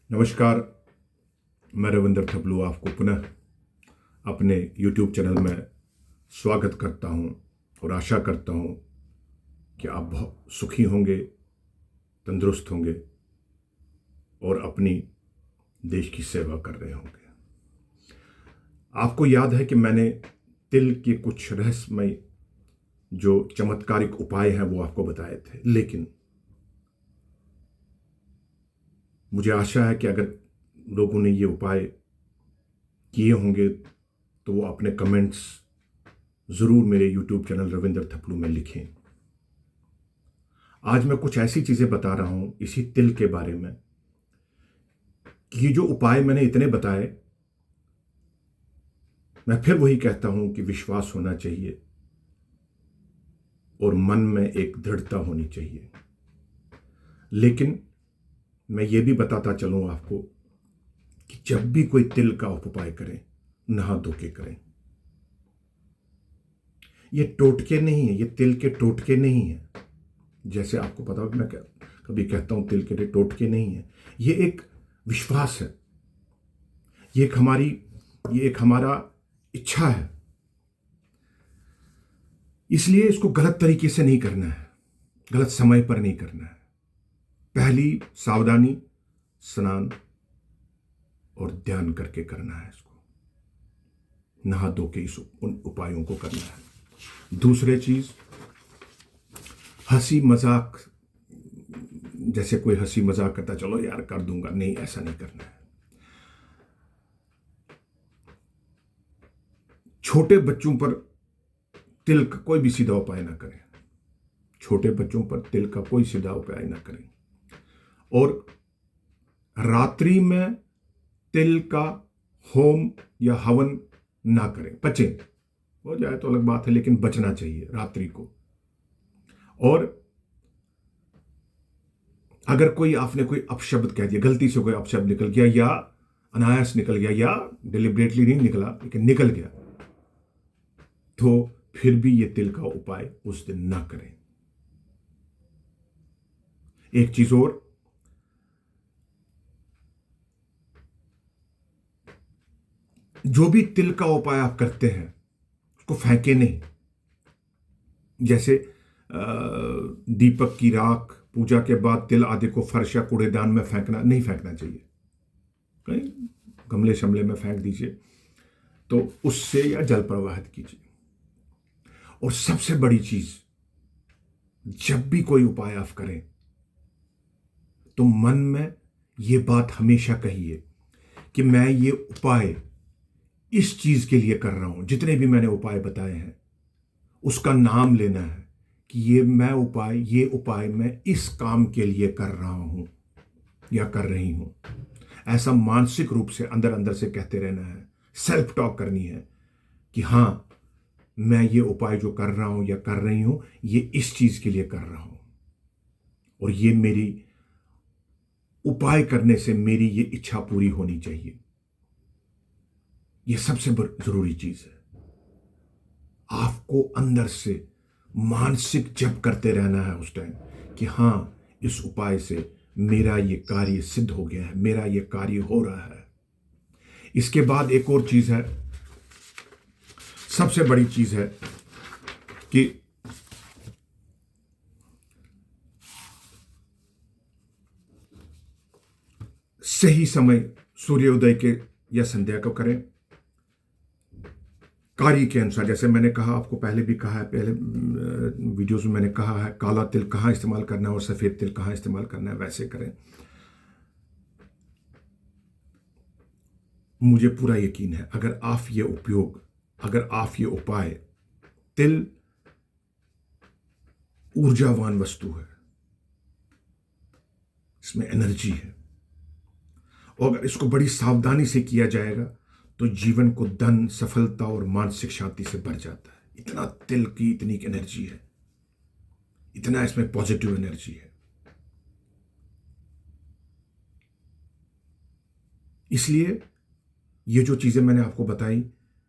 नमस्कार। मैं रविंद्र थपलू आपको पुनः अपने YouTube चैनल में स्वागत करता हूं और आशा करता हूं कि आप बहुत सुखी होंगे, तंदुरुस्त होंगे और अपनी देश की सेवा कर रहे होंगे। आपको याद है कि मैंने तिल के कुछ रहस्यमय जो चमत्कारिक उपाय हैं वो आपको बताए थे, लेकिन मुझे आशा है कि अगर लोगों ने ये उपाय किए होंगे तो वो अपने कमेंट्स ज़रूर मेरे YouTube चैनल रविंद्र थपलू में लिखें। आज मैं कुछ ऐसी चीज़ें बता रहा हूँ इसी तिल के बारे में कि ये जो उपाय मैंने इतने बताए, मैं फिर वही कहता हूँ कि विश्वास होना चाहिए और मन में एक दृढ़ता होनी चाहिए। लेकिन मैं ये भी बताता चलूँ आपको कि जब भी कोई तिल का उपाय करें, नहा धो के करें। ये टोटके नहीं है, ये तिल के टोटके नहीं है। जैसे आपको पता हो, मैं कभी कहता हूं तिल के लिए टोटके नहीं है, ये एक विश्वास है, ये एक हमारा इच्छा है। इसलिए इसको गलत तरीके से नहीं करना है, गलत समय पर नहीं करना है। पहली सावधानी, स्नान और ध्यान करके करना है इसको, नहा धो के उन उपायों को करना है। दूसरी चीज, हंसी मजाक, जैसे कोई हंसी मजाक करता चलो यार कर दूंगा, नहीं, ऐसा नहीं करना है। छोटे बच्चों पर तिल का कोई भी सीधा उपाय ना करें, छोटे बच्चों पर तिल का कोई सीधा उपाय ना करें। और रात्रि में तिल का होम या हवन ना करें। बचे हो जाए तो अलग बात है, लेकिन बचना चाहिए रात्रि को। और अगर आपने कोई अपशब्द कह दिया, गलती से कोई अपशब्द निकल गया या अनायास निकल गया या डिलिबरेटली नहीं निकला लेकिन निकल गया, तो फिर भी ये तिल का उपाय उस दिन ना करें। एक चीज और, जो भी तिल का उपाय आप करते हैं उसको फेंके नहीं। जैसे दीपक की राख, पूजा के बाद तिल आदि को फर्श या कूड़ेदान में नहीं फेंकना चाहिए, कहीं गमले शमले में फेंक दीजिए, तो उससे या जल प्रवाहित कीजिए। और सबसे बड़ी चीज, जब भी कोई उपाय आप करें तो मन में ये बात हमेशा कहिए कि मैं ये उपाय इस चीज के लिए कर रहा हूं। जितने भी मैंने उपाय बताए हैं उसका नाम लेना है कि ये उपाय मैं इस काम के लिए कर रहा हूं या कर रही हूं। ऐसा मानसिक रूप से अंदर अंदर से कहते रहना है, सेल्फ टॉक करनी है कि हां, मैं ये उपाय जो कर रहा हूं या कर रही हूं, ये इस चीज के लिए कर रहा हूं और ये मेरी उपाय करने से मेरी ये इच्छा पूरी होनी चाहिए। ये सबसे जरूरी चीज है। आपको अंदर से मानसिक जप करते रहना है उस टाइम कि हां, इस उपाय से मेरा ये कार्य सिद्ध हो गया है, मेरा ये कार्य हो रहा है। इसके बाद एक और चीज है, सबसे बड़ी चीज है कि सही समय सूर्योदय के या संध्या को करें, कार्य के अनुसार। जैसे मैंने कहा, आपको पहले भी कहा है, पहले वीडियोस में मैंने कहा है, काला तिल कहाँ इस्तेमाल करना है और सफेद तिल कहाँ इस्तेमाल करना है, वैसे करें। मुझे पूरा यकीन है अगर आप ये उपाय, तिल ऊर्जावान वस्तु है, इसमें एनर्जी है, और अगर इसको बड़ी सावधानी से किया जाएगा तो जीवन को धन, सफलता और मानसिक शांति से भर जाता है। इतना तिल की इतनी एनर्जी है, इतना इसमें पॉजिटिव एनर्जी है। इसलिए ये जो चीजें मैंने आपको बताई,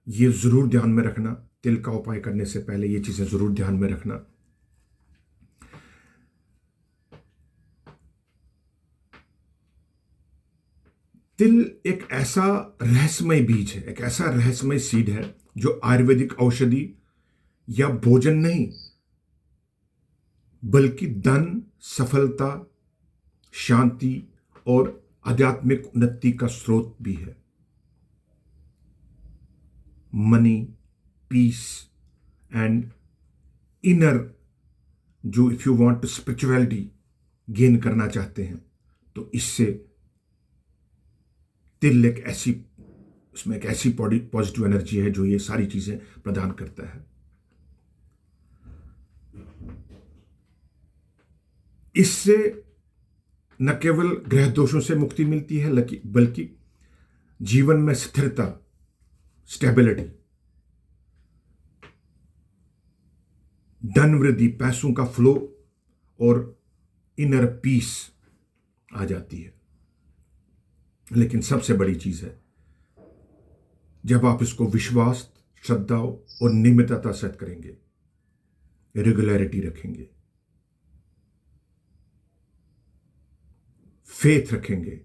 ये जरूर ध्यान में रखना। तिल का उपाय करने से पहले ये चीजें जरूर ध्यान में रखना। तिल एक ऐसा रहस्यमय बीज है, एक ऐसा रहस्यमय सीड है जो आयुर्वेदिक औषधि या भोजन नहीं, बल्कि धन, सफलता, शांति और आध्यात्मिक उन्नति का स्रोत भी है। मनी, पीस एंड इनर, जो if you want spirituality gain करना चाहते हैं तो इससे तिल एक ऐसी, उसमें एक ऐसी पॉजिटिव एनर्जी है जो ये सारी चीजें प्रदान करता है। इससे न केवल ग्रह दोषों से मुक्ति मिलती है बल्कि जीवन में स्थिरता, स्टेबिलिटी, धन वृद्धि, पैसों का फ्लो और इनर पीस आ जाती है। लेकिन सबसे बड़ी चीज है जब आप इसको विश्वास, श्रद्धा और नियमितता से करेंगे, रेगुलरिटी रखेंगे, फेथ रखेंगे,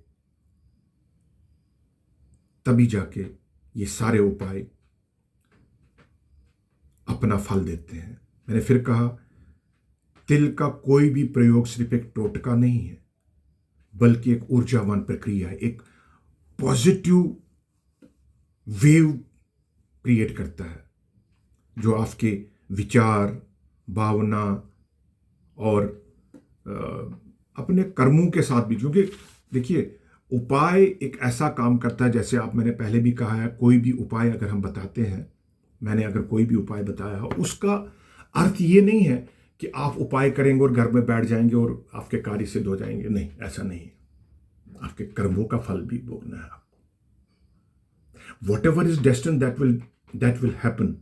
तभी जाके ये सारे उपाय अपना फल देते हैं। मैंने फिर कहा, तिल का कोई भी प्रयोग सिर्फ एक टोटका नहीं है, बल्कि एक ऊर्जावान प्रक्रिया है, एक पॉजिटिव वेव क्रिएट करता है जो आपके विचार, भावना और अपने कर्मों के साथ भी, क्योंकि देखिए उपाय एक ऐसा काम करता है, जैसे आप, मैंने पहले भी कहा है, कोई भी उपाय अगर हम बताते हैं, मैंने अगर कोई भी उपाय बताया हो, उसका अर्थ ये नहीं है कि आप उपाय करेंगे और घर में बैठ जाएंगे और आपके कार्य सिद्ध हो जाएंगे। नहीं, ऐसा नहीं है। आपके कर्मों का फल भी भोगना है आपको। What ever is destine that will happen.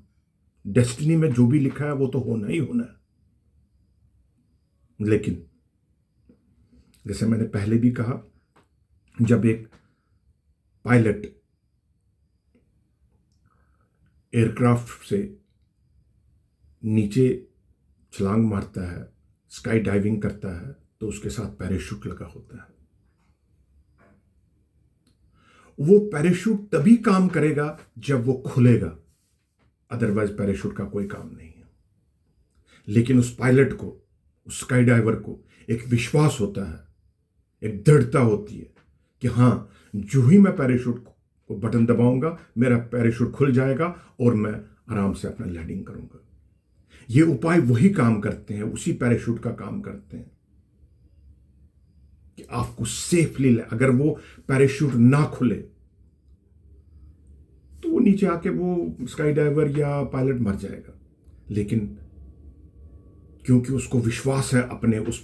Destiny में जो भी लिखा है वो तो होना ही होना है। लेकिन जैसे मैंने पहले भी कहा, जब एक पायलट एयरक्राफ्ट से नीचे छलांग मारता है, स्काई डाइविंग करता है, तो उसके साथ पैराशूट लगा होता है। वो पैराशूट तभी काम करेगा जब वो खुलेगा, अदरवाइज पैराशूट का कोई काम नहीं है। लेकिन उस पायलट को, उस स्काई डाइवर को एक विश्वास होता है, एक दृढ़ता होती है कि हां, जो ही मैं पैराशूट को बटन दबाऊंगा, मेरा पैराशूट खुल जाएगा और मैं आराम से अपना लैंडिंग करूंगा। ये उपाय वही काम करते हैं, उसी पैराशूट का काम करते हैं कि आपको सेफली, अगर वो पैराशूट ना खुले तो वो नीचे आके वो स्काई डाइवर या पायलट मर जाएगा। लेकिन क्योंकि उसको विश्वास है अपने उस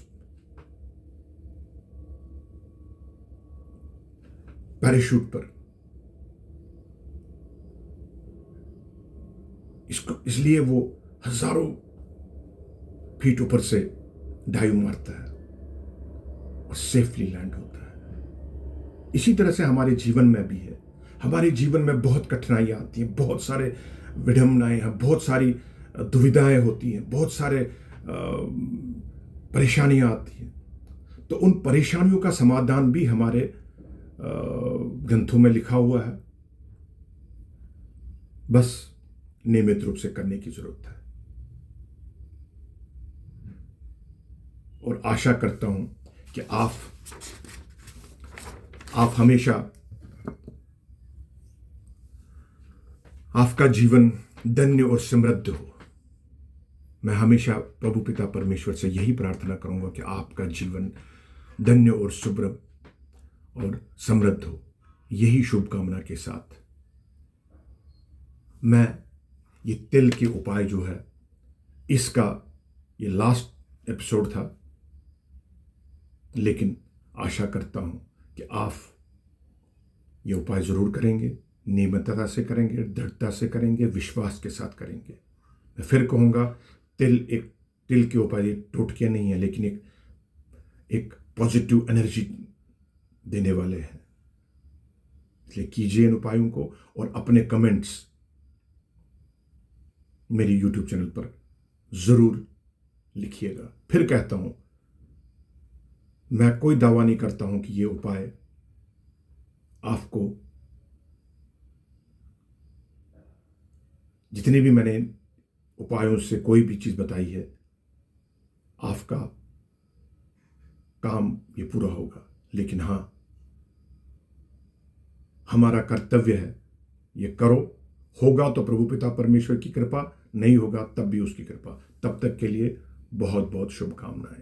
पैराशूट पर, इसलिए वो हजारों फीट ऊपर से डाइव मारता है और सेफली लैंड होता है। इसी तरह से हमारे जीवन में भी है। हमारे जीवन में बहुत कठिनाइयां आती हैं, बहुत सारे विडंबनाएं हैं, बहुत सारी दुविधाएं होती हैं, बहुत सारे परेशानियां आती हैं। तो उन परेशानियों का समाधान भी हमारे ग्रंथों में लिखा हुआ है, बस नियमित रूप से करने की जरूरत है। और आशा करता हूं कि आप हमेशा, आपका जीवन धन्य और समृद्ध हो। मैं हमेशा प्रभु पिता परमेश्वर से यही प्रार्थना करूंगा कि आपका जीवन धन्य और सुब्रत और समृद्ध हो। यही शुभकामना के साथ मैं ये तिल के उपाय जो है, इसका ये लास्ट एपिसोड था, लेकिन आशा करता हूं कि आप ये उपाय जरूर करेंगे, नियमितता से करेंगे, दृढ़ता से करेंगे, विश्वास के साथ करेंगे। मैं फिर कहूंगा, तिल के उपाय टोटके नहीं है, लेकिन एक पॉजिटिव एनर्जी देने वाले हैं। इसलिए कीजिए इन उपायों को और अपने कमेंट्स मेरी YouTube चैनल पर जरूर लिखिएगा। फिर कहता हूं, मैं कोई दावा नहीं करता हूं कि ये उपाय आपको जितने भी मैंने उपायों से कोई भी चीज़ बताई है, आपका काम ये पूरा होगा। लेकिन हाँ, हमारा कर्तव्य है, ये करो। होगा तो प्रभु पिता परमेश्वर की कृपा, नहीं होगा तब भी उसकी कृपा। तब तक के लिए बहुत बहुत शुभकामनाएं।